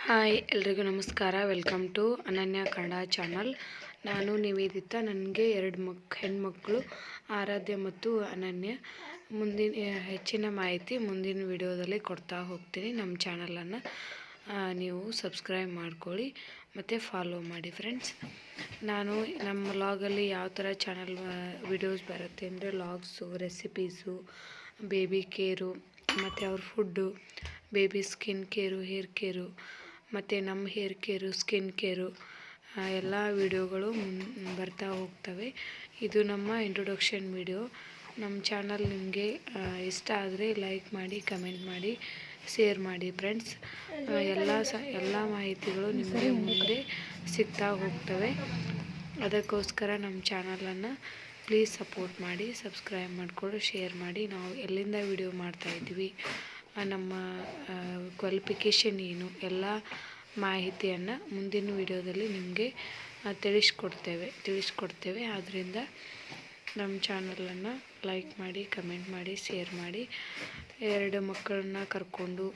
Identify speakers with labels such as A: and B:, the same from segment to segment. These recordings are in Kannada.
A: ಹಾಯ್ ಎಲ್ರಿಗೂ ನಮಸ್ಕಾರ. ವೆಲ್ಕಮ್ ಟು ಅನನ್ಯ ಕನ್ನಡ ಚಾನಲ್. ನಾನು ನಿವೇದಿತಾ. ನನಗೆ 2 ಹೆಣ್ಮಕ್ಳು ಆರಾಧ್ಯ ಮತ್ತು ಅನನ್ಯ. ಹೆಚ್ಚಿನ ಮಾಹಿತಿ ಮುಂದಿನ ವಿಡಿಯೋದಲ್ಲಿ ಕೊಡ್ತಾ ಹೋಗ್ತೀನಿ. ನಮ್ಮ ಚಾನಲನ್ನು ನೀವು ಸಬ್ಸ್ಕ್ರೈಬ್ ಮಾಡ್ಕೊಳ್ಳಿ ಮತ್ತು ಫಾಲೋ ಮಾಡಿ ಫ್ರೆಂಡ್ಸ್. ನಾನು ನಮ್ಮ ವ್ಲಾಗಲ್ಲಿ ಯಾವ ಥರ ಚಾನಲ್ ವಿಡಿಯೋಸ್ ಬರುತ್ತೆ ಅಂದರೆ ವ್ಲಾಗ್ಸು, ರೆಸಿಪೀಸು, ಬೇಬಿ ಕೇರು ಮತ್ತು ಅವ್ರ food, baby skin care, hair care ಮತ್ತು ನಮ್ಮ ಹೇರ್ ಕೇರು, ಸ್ಕಿನ್ ಕೇರು ಎಲ್ಲ ವಿಡಿಯೋಗಳು ಬರ್ತಾ ಹೋಗ್ತವೆ. ಇದು ನಮ್ಮ ಇಂಟ್ರೊಡಕ್ಷನ್ ವಿಡಿಯೋ. ನಮ್ಮ ಚಾನಲ್ ನಿಮಗೆ ಇಷ್ಟ ಆದರೆ ಲೈಕ್ ಮಾಡಿ, ಕಮೆಂಟ್ ಮಾಡಿ, ಶೇರ್ ಮಾಡಿ ಫ್ರೆಂಡ್ಸ್. ಎಲ್ಲ ಮಾಹಿತಿಗಳು ನಿಮಗೆ ಮುಂದೆ ಸಿಗ್ತಾ ಹೋಗ್ತವೆ. ಅದಕ್ಕೋಸ್ಕರ ನಮ್ಮ ಚಾನಲನ್ನು ಪ್ಲೀಸ್ ಸಪೋರ್ಟ್ ಮಾಡಿ, ಸಬ್ಸ್ಕ್ರೈಬ್ ಮಾಡಿಕೊಂಡು ಶೇರ್ ಮಾಡಿ. ನಾವು ಎಲ್ಲಿಂದ ವಿಡಿಯೋ ಮಾಡ್ತಾಯಿದ್ವಿ, ನಮ್ಮ ಕ್ವಾಲಿಫಿಕೇಷನ್ ಏನು, ಎಲ್ಲ ಮಾಹಿತಿಯನ್ನು ಮುಂದಿನ ವಿಡಿಯೋದಲ್ಲಿ ನಿಮಗೆ ತಿಳಿಸ್ಕೊಡ್ತೇವೆ. ಆದ್ದರಿಂದ ನಮ್ಮ ಚಾನಲನ್ನು ಲೈಕ್ ಮಾಡಿ, ಕಮೆಂಟ್ ಮಾಡಿ, ಶೇರ್ ಮಾಡಿ. 2 ಮಕ್ಕಳನ್ನ ಕರ್ಕೊಂಡು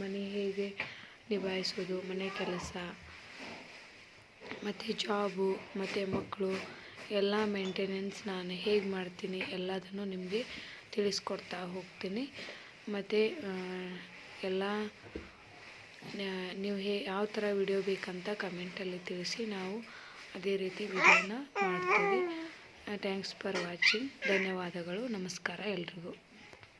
A: ಮನೆ ಹೇಗೆ ನಿಭಾಯಿಸೋದು, ಮನೆ ಕೆಲಸ ಮತ್ತು ಜಾಬು ಮತ್ತು ಮಕ್ಕಳು ಎಲ್ಲ ಮೇಂಟೆನೆನ್ಸ್ ನಾನು ಹೇಗೆ ಮಾಡ್ತೀನಿ ಎಲ್ಲದನ್ನು ನಿಮಗೆ ತಿಳಿಸ್ಕೊಡ್ತಾ ಹೋಗ್ತೀನಿ. ಮತ್ತು ಎಲ್ಲ ನೀವು ಯಾವ ಥರ ವಿಡಿಯೋ ಬೇಕಂತ ಕಮೆಂಟಲ್ಲಿ ತಿಳಿಸಿ, ನಾವು ಅದೇ ರೀತಿ ವಿಡಿಯೋನ ಮಾಡ್ತೀವಿ. Thanks for watching. ಧನ್ಯವಾದಗಳು. ನಮಸ್ಕಾರ ಎಲ್ರಿಗೂ.